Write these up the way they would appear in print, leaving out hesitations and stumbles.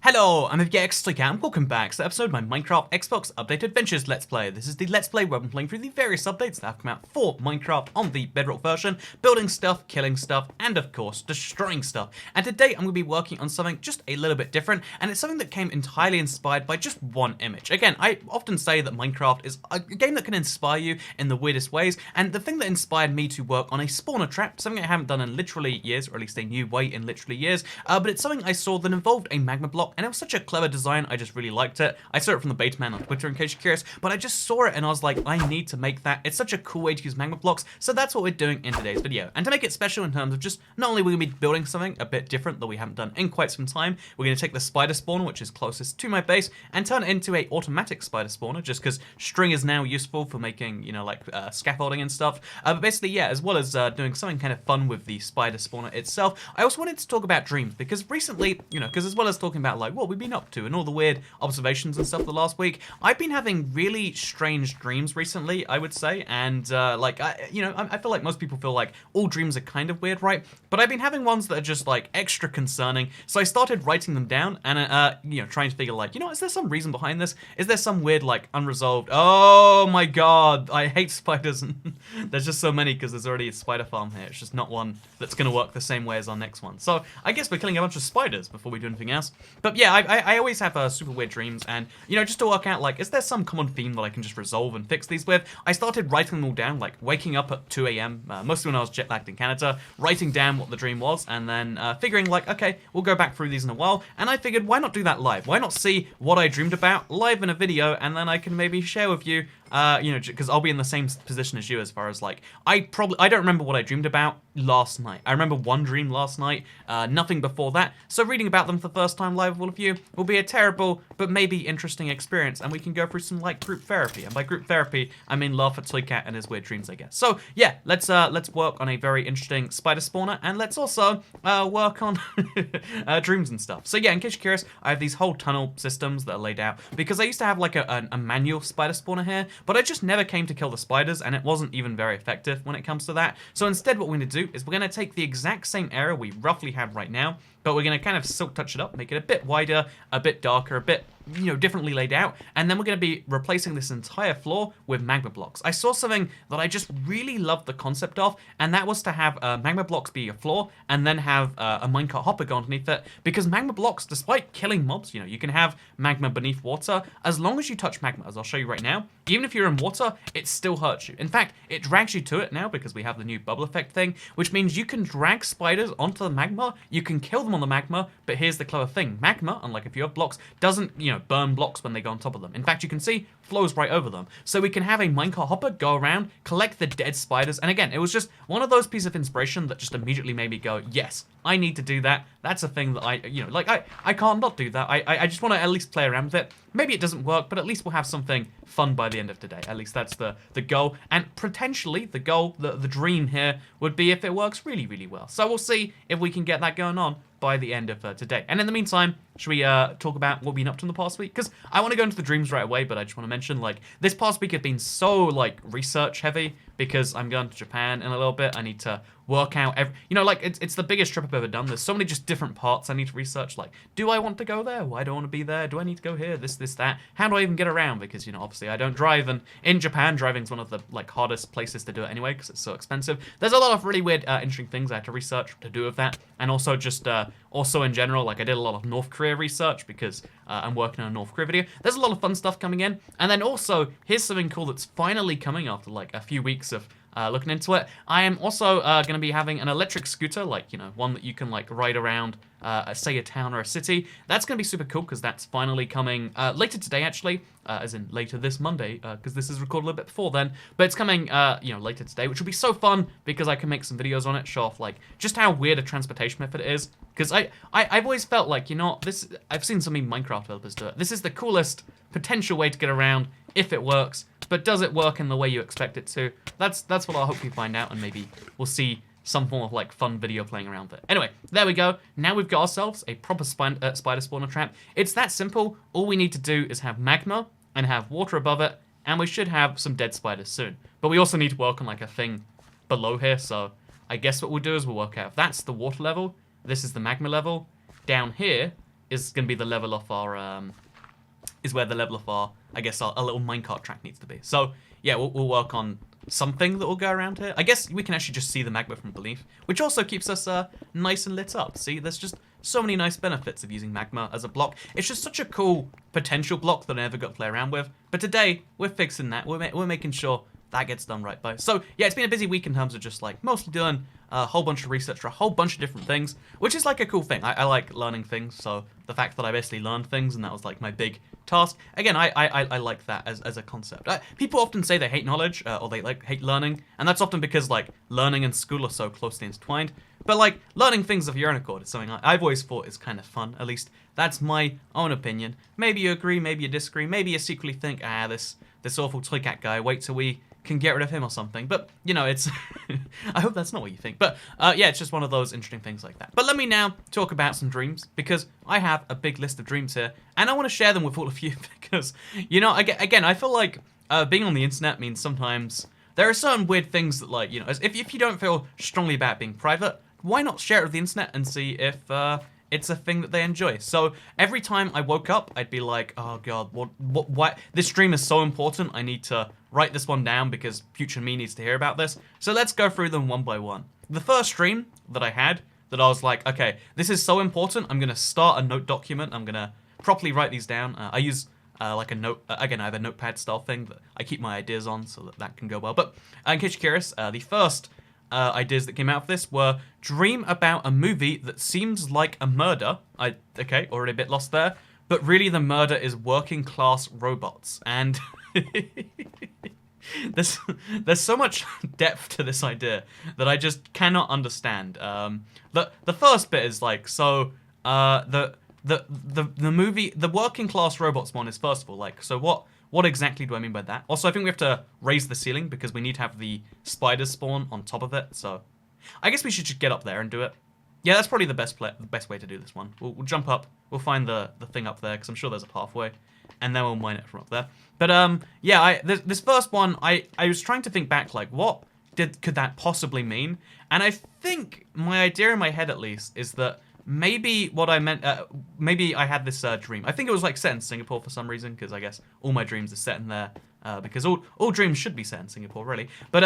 Hello, I'm Elgato and welcome back to the episode of my Minecraft Xbox Update Adventures Let's Play. This is the Let's Play where I'm playing through the various updates that have come out for Minecraft on the Bedrock version, building stuff, killing stuff, and of course, destroying stuff. And today I'm going to be working on something just a little bit different, and it's something that came entirely inspired by just one image. Again, I often say that Minecraft is a game that can inspire you in the weirdest ways, and the thing that inspired me to work on a spawner trap, something I haven't done in literally years, or at least a new way in literally years, but it's something I saw that involved a magma block, and it was such a clever design, I just really liked it. I saw it from the beta man on Twitter in case you're curious, but I just saw it and I was like, I need to make that. It's such a cool way to use magma blocks, so that's what we're doing in today's video. And to make it special in terms of just, not only are we going to be building something a bit different that we haven't done in quite some time, we're going to take the spider spawner, which is closest to my base, and turn it into a automatic spider spawner, just because string is now useful for making, you know, like scaffolding and stuff. But basically, yeah, as well as doing something kind of fun with the spider spawner itself, I also wanted to talk about dreams, because recently, you know, because as well as talking about like what we've been up to and all the weird observations and stuff the last week, I've been having really strange dreams recently, I would say, and I feel like most people feel like all dreams are kind of weird, right? But I've been having ones that are just like extra concerning, so I started writing them down and trying to figure like, is there some reason behind this? Is there some weird like unresolved, oh my god, I hate spiders, and there's just so many because there's already a spider farm here. It's just not one that's gonna work the same way as our next one. So I guess we're killing a bunch of spiders before we do anything else. But yeah, I always have super weird dreams, and just to work out like, is there some common theme that I can just resolve and fix these with? I started writing them all down, like waking up at 2 a.m. Mostly when I was jet lagged in Canada, writing down what the dream was, and then figuring like, okay, we'll go back through these in a while. And I figured, why not do that live? Why not see what I dreamed about live in a video, and then I can maybe share with you, because I'll be in the same position as you as far as like, I don't remember what I dreamed about last night. I remember one dream last night, nothing before that. So reading about them for the first time live with all of you will be a terrible but maybe interesting experience, and we can go through some like group therapy. And by group therapy, I mean laugh at Toycat and his weird dreams, I guess. So yeah, let's work on a very interesting spider spawner, and let's also work on dreams and stuff. So yeah, in case you're curious, I have these whole tunnel systems that are laid out because I used to have like a manual spider spawner here, but I just never came to kill the spiders, and it wasn't even very effective when it comes to that. So instead what we're going to do is we're going to take the exact same area we roughly have right now, but we're going to kind of silk touch it up, make it a bit wider, a bit darker, a bit, differently laid out, and then we're going to be replacing this entire floor with magma blocks. I saw something that I just really loved the concept of, and that was to have magma blocks be your floor, and then have a minecart hopper go underneath it, because magma blocks, despite killing mobs, you can have magma beneath water, as long as you touch magma, as I'll show you right now. Even if you're in water, it still hurts you. In fact, it drags you to it now because we have the new bubble effect thing, which means you can drag spiders onto the magma, you can kill them on the magma, but here's the clever thing. Magma, unlike if you have blocks, doesn't, burn blocks when they go on top of them. In fact, you can see, flows right over them. So we can have a minecart hopper go around, collect the dead spiders, and again, it was just one of those pieces of inspiration that just immediately made me go, yes, I need to do that. That's a thing that I can't not do that. I just want to at least play around with it. Maybe it doesn't work, but at least we'll have something fun by the end of today. At least that's the goal, and potentially the goal, the dream here would be if it works really, really well. So we'll see if we can get that going on by the end of today. And in the meantime, should we talk about what we've been up to in the past week? Because I want to go into the dreams right away, but I just want to mention, like, this past week has been so, like, research heavy, because I'm going to Japan in a little bit. I need to work out it's the biggest trip I've ever done. There's so many just different parts I need to research. Like, do I want to go there? Why do I want to be there? Do I need to go here? This, that. How do I even get around? Because, obviously I don't drive, and in Japan, driving's one of the, like, hardest places to do it anyway, because it's so expensive. There's a lot of really weird, interesting things I had to research to do with that, and also just, also in general, like, I did a lot of North Korea research because I'm working on a North Korea video. There's a lot of fun stuff coming in, and then also, here's something cool that's finally coming after, like, a few weeks of looking into it. I am also going to be having an electric scooter, like, one that you can, like, ride around, say, a town or a city. That's going to be super cool, because that's finally coming later today, actually, as in later this Monday, because this is recorded a little bit before then, but it's coming, later today, which will be so fun, because I can make some videos on it, show off, like, just how weird a transportation method it is, because I've always felt like, I've seen some Minecraft developers do it. This is the coolest potential way to get around if it works, but does it work in the way you expect it to? That's what I'll hope you find out, and maybe we'll see some form of like fun video playing around with it. Anyway, there we go. Now we've got ourselves a proper spider spawner trap. It's that simple. All we need to do is have magma and have water above it, and we should have some dead spiders soon. But we also need to work on like a thing below here, so I guess what we'll do is we'll work out if that's the water level, this is the magma level, down here is going to be the level of our, is where the level of our, I guess, our little minecart track needs to be. So, yeah, we'll work on something that will go around here. I guess we can actually just see the magma from beneath, which also keeps us nice and lit up. See, there's just so many nice benefits of using magma as a block. It's just such a cool potential block that I never got to play around with. But today, we're fixing that. We're making sure that gets done right by. So, yeah, it's been a busy week in terms of just, like, mostly doing a whole bunch of research for a whole bunch of different things, which is, like, a cool thing. I like learning things, so the fact that I basically learned things and that was, like, my big task. Again, I like that as a concept. People often say they hate knowledge, or they, like, hate learning, and that's often because, like, learning and school are so closely intertwined. But, like, learning things of your own accord is something I've always thought is kind of fun. At least, that's my own opinion. Maybe you agree, maybe you disagree, maybe you secretly think, this awful toy cat guy, wait till we can get rid of him or something. But, you know, it's... I hope that's not what you think. But, yeah, it's just one of those interesting things like that. But let me now talk about some dreams, because I have a big list of dreams here, and I want to share them with all of you, because, you know, again, I feel like being on the internet means sometimes there are certain weird things that, like, you know, if you don't feel strongly about being private, why not share it with the internet and see if it's a thing that they enjoy? So every time I woke up, I'd be like, oh god, what? This dream is so important. I need to write this one down because future me needs to hear about this. So let's go through them one by one. The first dream that I had, that I was like, okay, this is so important. I'm gonna start a note document. I'm gonna properly write these down. I use like a note, again, I have a notepad style thing that I keep my ideas on so that can go well. But in case you're curious, the first ideas that came out of this were dream about a movie that seems like a murder. Okay, already a bit lost there. But really the murder is working class robots. And there's so much depth to this idea that I just cannot understand. The first bit is like, so the movie, the working class robots one is first of all like, so what exactly do I mean by that? Also, I think we have to raise the ceiling because we need to have the spiders spawn on top of it. So I guess we should just get up there and do it. Yeah, that's probably the best way to do this one. We'll jump up. We'll find the thing up there because I'm sure there's a pathway, and then we'll mine it from up there. But yeah, this first one, I was trying to think back, like what could that possibly mean? And I think my idea in my head at least is that maybe what I meant, maybe I had this dream. I think it was like set in Singapore for some reason, because I guess all my dreams are set in there, because all dreams should be set in Singapore, really. But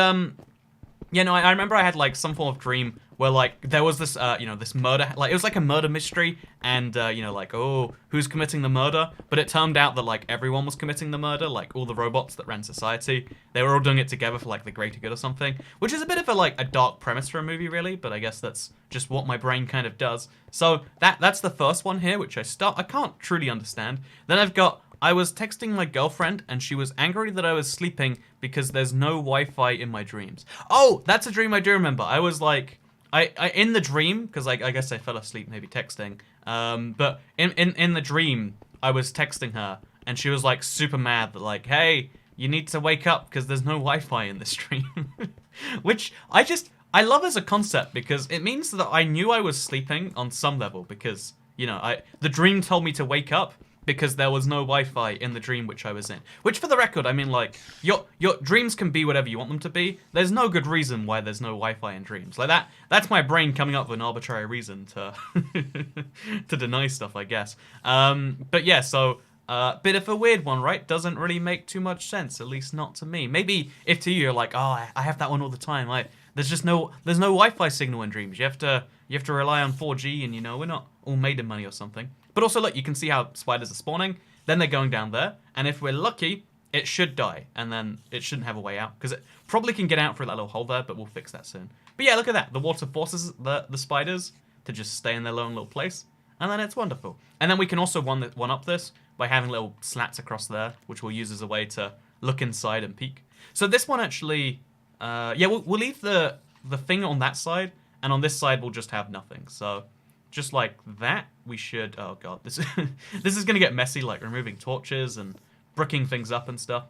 yeah, no, I remember I had like some form of dream where like there was this, you know, this murder, like it was like a murder mystery, and you know, like, oh, who's committing the murder? But it turned out that like everyone was committing the murder, like all the robots that ran society, they were all doing it together for like the greater good or something, which is a bit of a dark premise for a movie, really. But I guess that's just what my brain kind of does. So that's the first one here, which I can't truly understand. Then I've got, I was texting my girlfriend and she was angry that I was sleeping because there's no Wi-Fi in my dreams. Oh, that's a dream I do remember. I was like, I in the dream, because I guess I fell asleep maybe texting, but in the dream, I was texting her and she was like super mad that like, hey, you need to wake up because there's no Wi-Fi in this dream. Which I love as a concept because it means that I knew I was sleeping on some level because, you know, the dream told me to wake up because there was no Wi-Fi in the dream which I was in. Which, for the record, I mean, like, your dreams can be whatever you want them to be. There's no good reason why there's no Wi-Fi in dreams. Like, that's my brain coming up with an arbitrary reason to to deny stuff, I guess. But yeah, so, bit of a weird one, right? Doesn't really make too much sense, at least not to me. Maybe if to you, you're like, oh, I have that one all the time. There's no Wi-Fi signal in dreams. You have to rely on 4G, and, you know, we're not all made of money or something. But also, look, you can see how spiders are spawning. Then they're going down there. And if we're lucky, it should die. And then it shouldn't have a way out. Because it probably can get out through that little hole there, but we'll fix that soon. But yeah, look at that. The water forces the spiders to just stay in their lone little place. And then it's wonderful. And then we can also one-up this by having little slats across there, which we'll use as a way to look inside and peek. So this one actually... yeah, we'll leave the thing on that side. And on this side, we'll just have nothing. So... just like that, we should... oh god, this is going to get messy, like removing torches and bricking things up and stuff.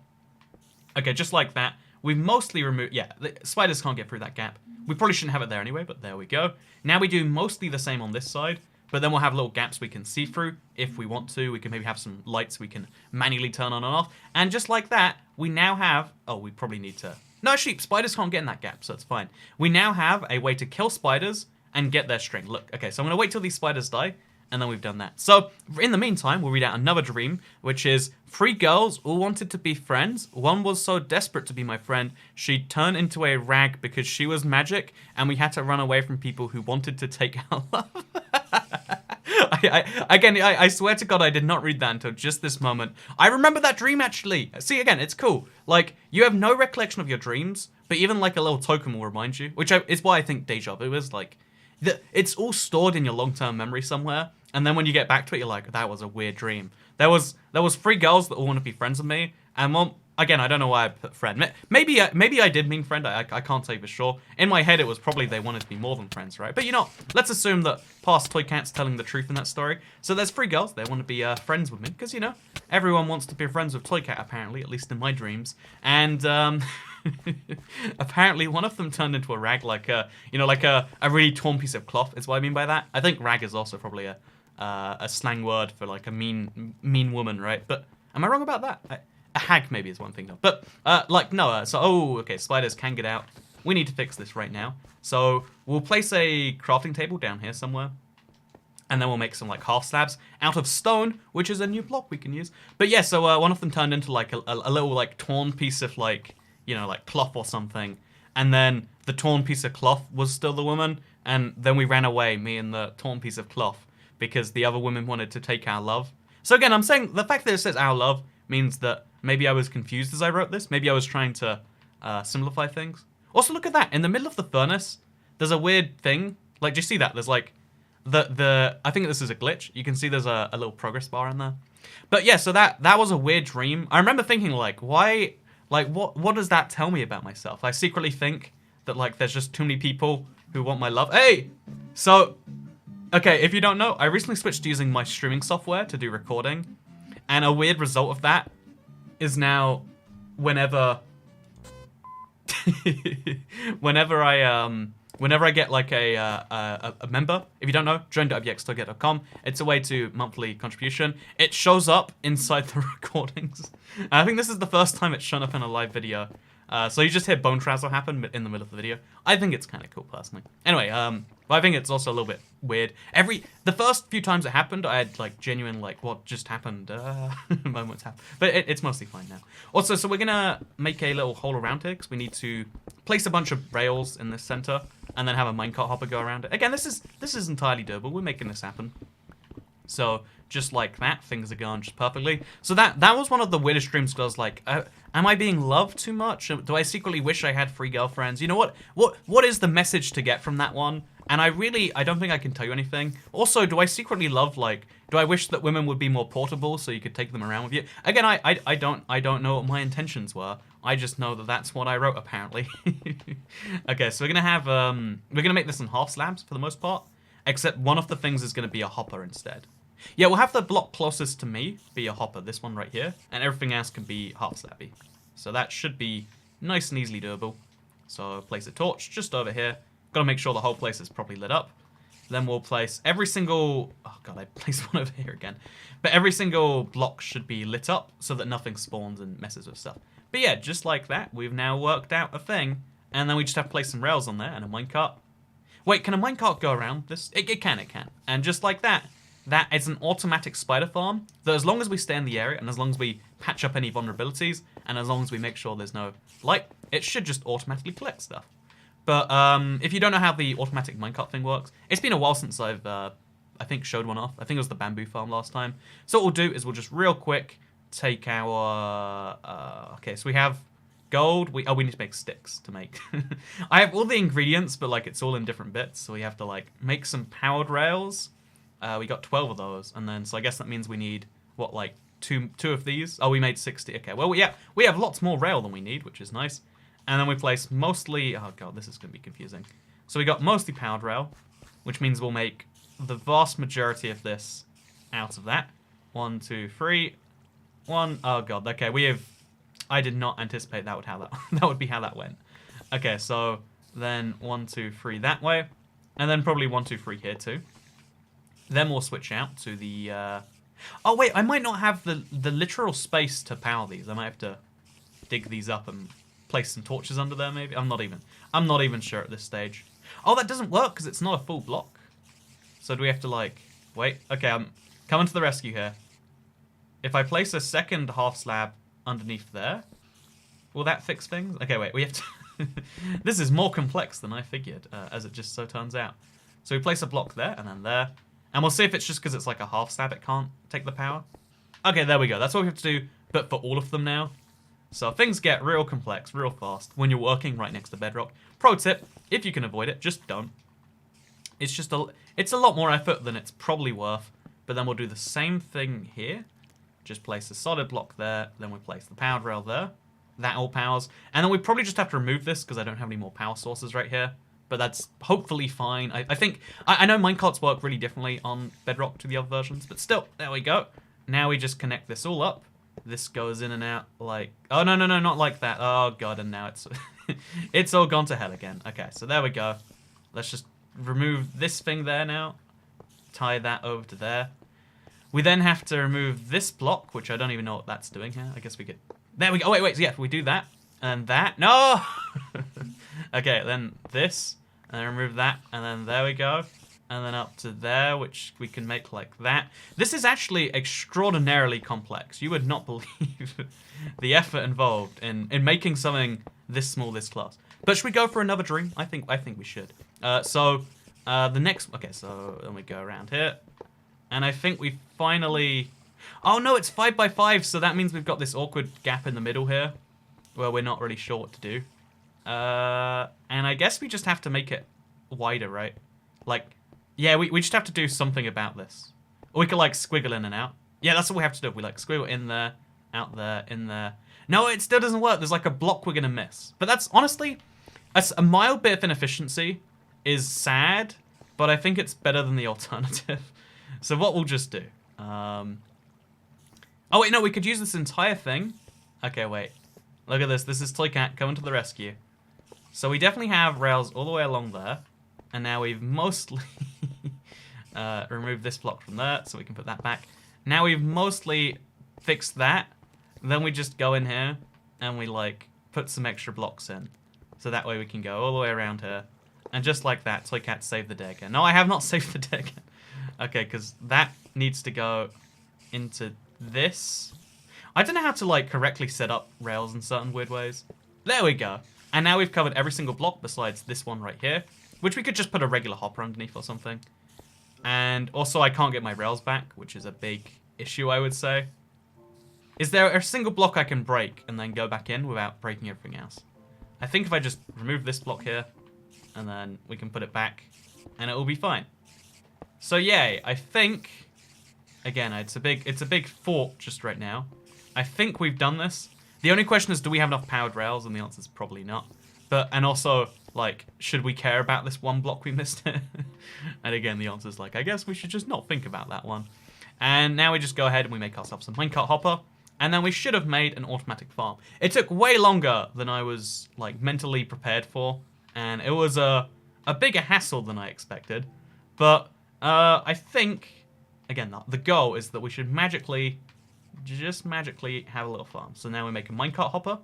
Okay, just like that. We've mostly removed... yeah, the spiders can't get through that gap. We probably shouldn't have it there anyway, but there we go. Now we do mostly the same on this side, but then we'll have little gaps we can see through if we want to. We can maybe have some lights we can manually turn on and off. And just like that, we now have... oh, we probably need to... no, actually, spiders can't get in that gap, so it's fine. We now have a way to kill spiders and get their string. Look, okay, so I'm going to wait till these spiders die, and then we've done that. So in the meantime, we'll read out another dream, which is 3 girls all wanted to be friends. One was so desperate to be my friend, she turned into a rag because she was magic, and we had to run away from people who wanted to take our love. I swear to God, I did not read that until just this moment. I remember that dream, actually. See, again, it's cool. Like, you have no recollection of your dreams, but even, like, a little token will remind you, which is why I think deja vu is, like, it's all stored in your long-term memory somewhere, and then when you get back to it, you're like, that was a weird dream. There was 3 girls that all want to be friends with me, and one, again, I don't know why I put friend. Maybe I did mean friend. I can't say for sure. In my head, it was probably they wanted to be more than friends, right? But you know, let's assume that past Toy Cat's telling the truth in that story. So there's 3 girls. They want to be friends with me because, you know, everyone wants to be friends with Toy Cat, apparently, at least in my dreams. And apparently one of them turned into a rag, like a really torn piece of cloth is what I mean by that. I think rag is also probably a slang word for like a mean woman, right? But am I wrong about that? A hag maybe is one thing though. But okay, spiders can get out. We need to fix this right now. So we'll place a crafting table down here somewhere. And then we'll make some like half slabs out of stone, which is a new block we can use. But yeah, so one of them turned into like a little like torn piece of like, you know, like cloth or something. And then the torn piece of cloth was still the woman. And then we ran away, me and the torn piece of cloth, because the other women wanted to take our love. So again, I'm saying the fact that it says our love means that maybe I was confused as I wrote this. Maybe I was trying to simplify things. Also, look at that. In the middle of the furnace, there's a weird thing. Like, do you see that? There's like I think this is a glitch. You can see there's a little progress bar in there. But yeah, so that was a weird dream. I remember thinking like, why, like what does that tell me about myself? I secretly think that like there's just too many people who want my love. Hey! So, okay, if you don't know, I recently switched to using my streaming software to do recording. And a weird result of that is now whenever whenever I get like a member, if you don't know, join.bxtoget.com. It's a way to monthly contribution. It shows up inside the recordings. And I think this is the first time it's shown up in a live video. So you just hear bone trazzle happen in the middle of the video. I think it's kind of cool, personally. Anyway, but I think it's also a little bit weird. The first few times it happened, I had like genuine like what just happened moments happen. But it's mostly fine now. Also, so we're gonna make a little hole around here because we need to place a bunch of rails in this center and then have a minecart hopper go around it. Again, this is entirely doable. We're making this happen. So just like that, things are going just perfectly. So that was one of the weirdest dreams because I was like, am I being loved too much? Do I secretly wish I had 3 girlfriends? You know what is the message to get from that one? And I don't think I can tell you anything. Also, do I secretly love, like, do I wish that women would be more portable so you could take them around with you? Again, I don't know what my intentions were. I just know that that's what I wrote, apparently. Okay, so we're gonna make this in half slabs for the most part, except one of the things is gonna be a hopper instead. Yeah, we'll have the block closest to me be a hopper, this one right here, and everything else can be half slabby. So that should be nice and easily doable. So place a torch just over here. Got to make sure the whole place is properly lit up. Then we'll place every single... Oh god, I placed one over here again. But every single block should be lit up so that nothing spawns and messes with stuff. But yeah, just like that, we've now worked out a thing. And then we just have to place some rails on there and a minecart. Wait, can a minecart go around this? It can. And just like that, that is an automatic spider farm that as long as we stay in the area and as long as we patch up any vulnerabilities and as long as we make sure there's no light, it should just automatically collect stuff. But if you don't know how the automatic minecart thing works, it's been a while since I've, I think, showed one off. I think it was the bamboo farm last time. So what we'll do is we'll just real quick take our... okay, so we have gold. We need to make sticks to make. I have all the ingredients, but like it's all in different bits. So we have to like make some powered rails. We got 12 of those, and then so I guess that means we need what, like two of these. Oh, we made 60. Okay, well yeah, we have lots more rail than we need, which is nice. And then we place mostly... Oh god, this is going to be confusing. So we got mostly powered rail, which means we'll make the vast majority of this out of that. 1, 2, 3. 1. Oh god, okay, we have... I did not anticipate that would how that would be how that went. Okay, so then 1, 2, 3 that way, and then probably 1, 2, 3 here too. Then we'll switch out to the... Oh wait, I might not have the literal space to power these. I might have to dig these up and place some torches under there maybe. I'm not even sure at this stage. Oh, that doesn't work because it's not a full block. So do we have to like... Wait, okay, I'm coming to the rescue here. If I place a second half slab underneath there, will that fix things? Okay, wait, we have to... This is more complex than I figured, as it just so turns out. So we place a block there, and then there. And we'll see if it's just because it's like a half slab it can't take the power. Okay, there we go. That's what we have to do, but for all of them now. So things get real complex, real fast, when you're working right next to bedrock. Pro tip, if you can avoid it, just don't. It's a lot more effort than it's probably worth, but then we'll do the same thing here. Just place a solid block there, then we place the powered rail there. That all powers. And then we probably just have to remove this because I don't have any more power sources right here. But that's hopefully fine. I think... I know minecarts work really differently on Bedrock to the other versions, but still, there we go. Now we just connect this all up. This goes in and out like... Oh, no, not like that. Oh, God, and now it's... it's all gone to hell again. Okay, so there we go. Let's just remove this thing there now. Tie that over to there. We then have to remove this block, which I don't even know what that's doing here. I guess we could... There we go. Oh, wait. Yeah, we do that. And that. No! Okay, then this. And then remove that. And then there we go. And then up to there, which we can make like that. This is actually extraordinarily complex. You would not believe the effort involved in making something this small, this close. But should we go for another dream? I think we should. The next... Okay, so then we go around here. And I think we finally... Oh no, it's 5 by 5, so that means we've got this awkward gap in the middle here, where we're not really sure what to do. And I guess we just have to make it wider, right? Like, yeah, we just have to do something about this. Or we could, like, squiggle in and out. Yeah, that's what we have to do. We, like, squiggle in there, out there, in there. No, it still doesn't work. There's, like, a block we're going to miss. But that's, honestly, a mild bit of inefficiency is sad, but I think it's better than the alternative. So what we'll just do... Oh, wait, no, we could use this entire thing. Okay, wait. Look at this. This is Toycat coming to the rescue. So we definitely have rails all the way along there. And now we've mostly removed this block from there, so we can put that back. Now we've mostly fixed that. Then we just go in here and we, like, put some extra blocks in. So that way we can go all the way around here. And just like that, Toycat saved the day again. No, I have not saved the day again. Okay, because that needs to go into... this. I don't know how to, like, correctly set up rails in certain weird ways. There we go. And now we've covered every single block besides this one right here, which we could just put a regular hopper underneath or something. And also I can't get my rails back, which is a big issue, I would say. Is there a single block I can break and then go back in without breaking everything else? I think if I just remove this block here, and then we can put it back, and it will be fine. So yay, I think... Again, it's a big fort just right now. I think we've done this. The only question is, do we have enough powered rails? And the answer is probably not. And also, like, should we care about this one block we missed? And again, the answer is like, I guess we should just not think about that one. And now we just go ahead and we make ourselves a minecart hopper. And then we should have made an automatic farm. It took way longer than I was, like, mentally prepared for. And it was a bigger hassle than I expected. But I think... Again, the goal is that we should just magically have a little farm. So now we make a minecart hopper.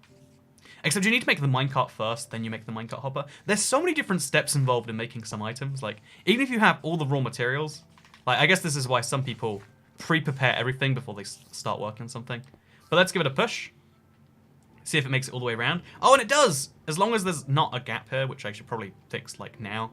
Except you need to make the minecart first, then you make the minecart hopper. There's so many different steps involved in making some items. Like, even if you have all the raw materials, like, I guess this is why some people pre-prepare everything before they start working on something. But let's give it a push. See if it makes it all the way around. Oh, and it does! As long as there's not a gap here, which I should probably fix, like, now.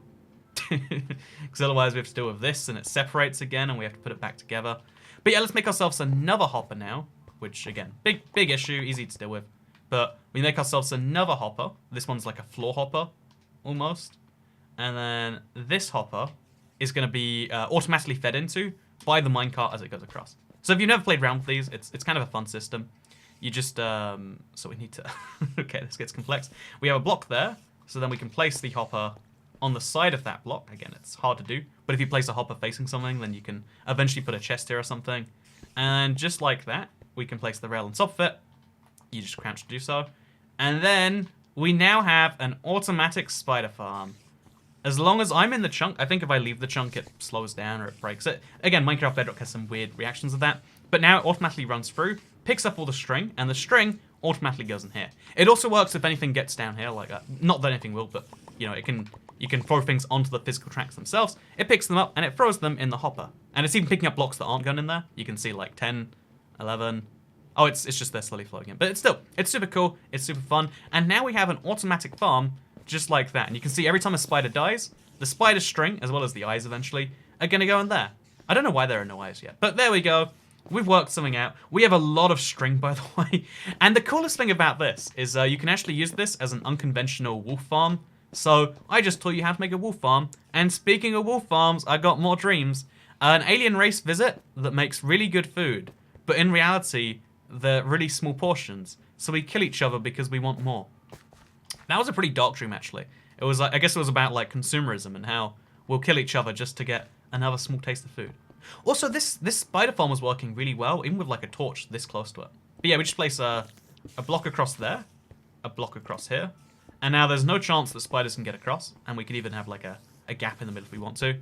Because otherwise we have to deal with this and it separates again and we have to put it back together. But yeah, let's make ourselves another hopper now, which again, big issue, easy to deal with. But we make ourselves another hopper. This one's like a floor hopper, almost. And then this hopper is going to be automatically fed into by the minecart as it goes across. So if you've never played around with these, it's kind of a fun system. You just, so we need to, okay, this gets complex. We have a block there, so then we can place the hopper on the side of that block. Again, it's hard to do, but if you place a hopper facing something, then you can eventually put a chest here or something. And just like that, we can place the rail on top of it. You just crouch to do so. And then we now have an automatic spider farm. As long as I'm in the chunk, I think if I leave the chunk, it slows down or it breaks it. Again, Minecraft Bedrock has some weird reactions of that, but now it automatically runs through, picks up all the string, and the string automatically goes in here. It also works if anything gets down here, like that. Not that anything will, but you know, you can throw things onto the physical tracks themselves. It picks them up and it throws them in the hopper. And it's even picking up blocks that aren't going in there. You can see like 10, 11. Oh, it's just they're slowly floating in. But it's super cool. It's super fun. And now we have an automatic farm just like that. And you can see every time a spider dies, the spider string, as well as the eyes eventually, are going to go in there. I don't know why there are no eyes yet. But there we go. We've worked something out. We have a lot of string, by the way. And the coolest thing about this is you can actually use this as an unconventional wolf farm. So I just taught you how to make a wolf farm. And speaking of wolf farms, I got more dreams. An alien race visit that makes really good food. But in reality, they're really small portions. So we kill each other because we want more. That was a pretty dark dream, actually. It was like, I guess it was about like consumerism and how we'll kill each other just to get another small taste of food. Also, this spider farm was working really well, even with like a torch this close to it. But yeah, we just place a block across there, a block across here, and now there's no chance that spiders can get across, and we could even have like a gap in the middle if we want to.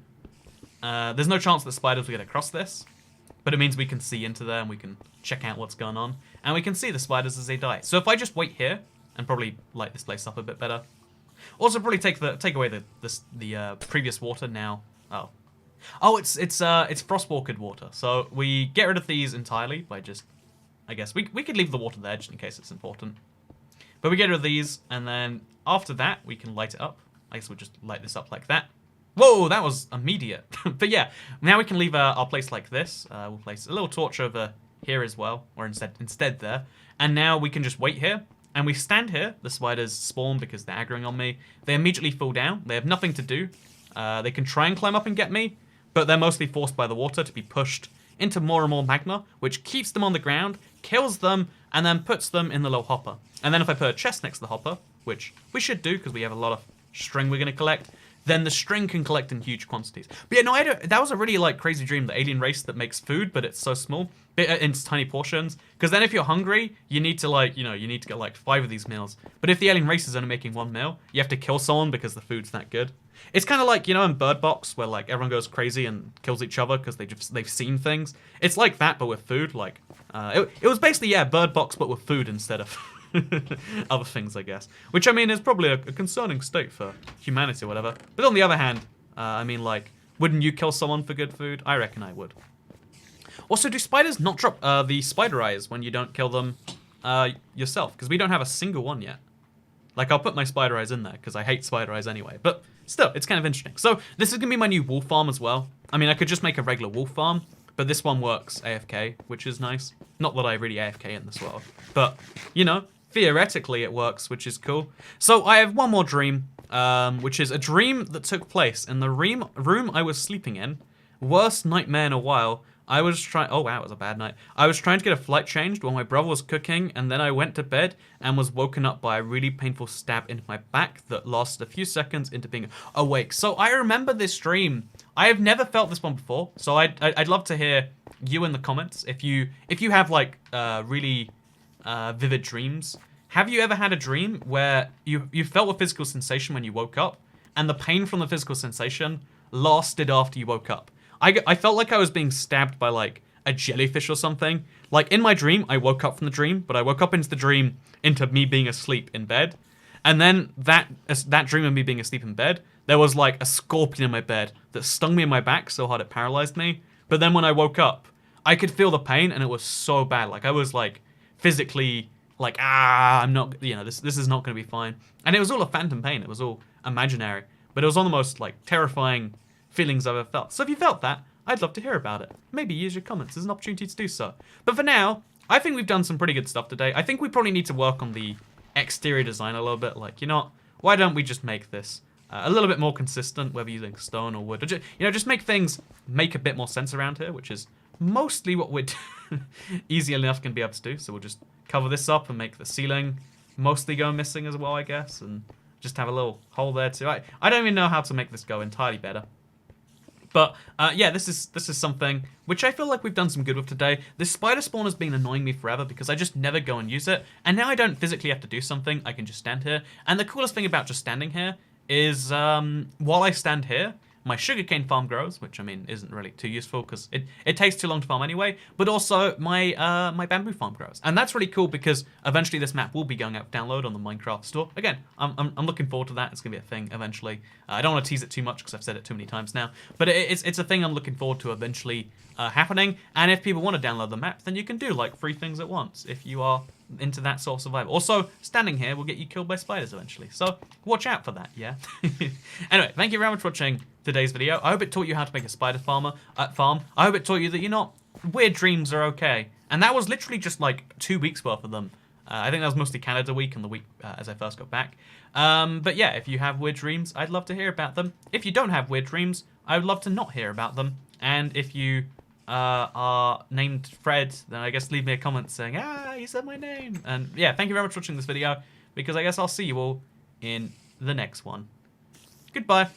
There's no chance that spiders will get across this, but it means we can see into there and we can check out what's going on, and we can see the spiders as they die. So if I just wait here and probably light this place up a bit better. Also, probably take away the previous water now. Oh, it's frostwalkered water. So we get rid of these entirely by just, I guess we could leave the water there just in case it's important. But we get rid of these, and then after that we can light it up. I guess we'll just light this up like that. Whoa, that was immediate. But yeah, now we can leave our place like this. We'll place a little torch over here as well, or instead there. And now we can just wait here. And we stand here. The spiders spawn because they're aggroing on me. They immediately fall down. They have nothing to do. They can try and climb up and get me, but they're mostly forced by the water to be pushed into more and more magma, which keeps them on the ground, kills them, and then puts them in the little hopper. And then if I put a chest next to the hopper, which we should do because we have a lot of string we're going to collect, then the string can collect in huge quantities. But yeah, no, that was a really like crazy dream, the alien race that makes food, but it's so small, in tiny portions. Because then if you're hungry, you need to like, you need to get like 5 of these meals. But if the alien race is only making 1 meal, you have to kill someone because the food's that good. It's kind of like, in Bird Box, where like everyone goes crazy and kills each other because they've seen things. It's like that, but with food. Like, it was basically, yeah, Bird Box, but with food instead of other things, I guess. Which, I mean, is probably a concerning state for humanity or whatever. But on the other hand, I mean, like, wouldn't you kill someone for good food? I reckon I would. Also, do spiders not drop the spider eyes when you don't kill them yourself? Because we don't have a single one yet. Like, I'll put my spider eyes in there because I hate spider eyes anyway. But still, it's kind of interesting. So this is going to be my new wolf farm as well. I mean, I could just make a regular wolf farm, but this one works AFK, which is nice. Not that I really AFK in this world, but, theoretically it works, which is cool. So I have one more dream, which is a dream that took place in the room I was sleeping in. Worst nightmare in a while. I was trying... Oh, wow, it was a bad night. I was trying to get a flight changed while my brother was cooking, and then I went to bed and was woken up by a really painful stab into my back that lasted a few seconds into being awake. So I remember this dream. I have never felt this one before, so I'd love to hear you in the comments. If you have, like, really vivid dreams, have you ever had a dream where you felt a physical sensation when you woke up, and the pain from the physical sensation lasted after you woke up? I felt like I was being stabbed by, like, a jellyfish or something. Like, in my dream, I woke up from the dream, but I woke up into the dream into me being asleep in bed. And then that dream of me being asleep in bed, there was, like, a scorpion in my bed that stung me in my back so hard it paralyzed me. But then when I woke up, I could feel the pain, and it was so bad. Like, I was, like, physically, like, I'm not, this is not going to be fine. And it was all a phantom pain. It was all imaginary. But it was one of the most, like, terrifying feelings I've ever felt. So if you felt that, I'd love to hear about it. Maybe use your comments as an opportunity to do so. But for now, I think we've done some pretty good stuff today. I think we probably need to work on the exterior design a little bit. Like, why don't we just make this a little bit more consistent, whether using stone or wood, or just make things make a bit more sense around here, which is mostly what we're easy enough can be able to do. So we'll just cover this up and make the ceiling mostly go missing as well, I guess, and just have a little hole there too. I don't even know how to make this go entirely better. But, yeah, this is something which I feel like we've done some good with today. This spider spawn has been annoying me forever because I just never go and use it. And now I don't physically have to do something. I can just stand here. And the coolest thing about just standing here is while I stand here, my sugarcane farm grows, which I mean isn't really too useful because it takes too long to farm anyway, but also my my bamboo farm grows. And that's really cool because eventually this map will be going out for download on the Minecraft store. Again, I'm looking forward to that. It's going to be a thing eventually. I don't want to tease it too much because I've said it too many times now, but it's a thing I'm looking forward to eventually happening. And if people want to download the map, then you can do like 3 things at once if you are into that sort of survival. Also, standing here will get you killed by spiders eventually, so watch out for that, yeah? Anyway, thank you very much for watching today's video. I hope it taught you how to make a spider farm. I hope it taught you that, you know, weird dreams are okay. And that was literally just like 2 weeks worth of them. I think that was mostly Canada week and the week as I first got back. But yeah, if you have weird dreams, I'd love to hear about them. If you don't have weird dreams, I would love to not hear about them. And if you are named Fred, then I guess leave me a comment saying, ah, you said my name. And yeah, thank you very much for watching this video, because I guess I'll see you all in the next one. Goodbye.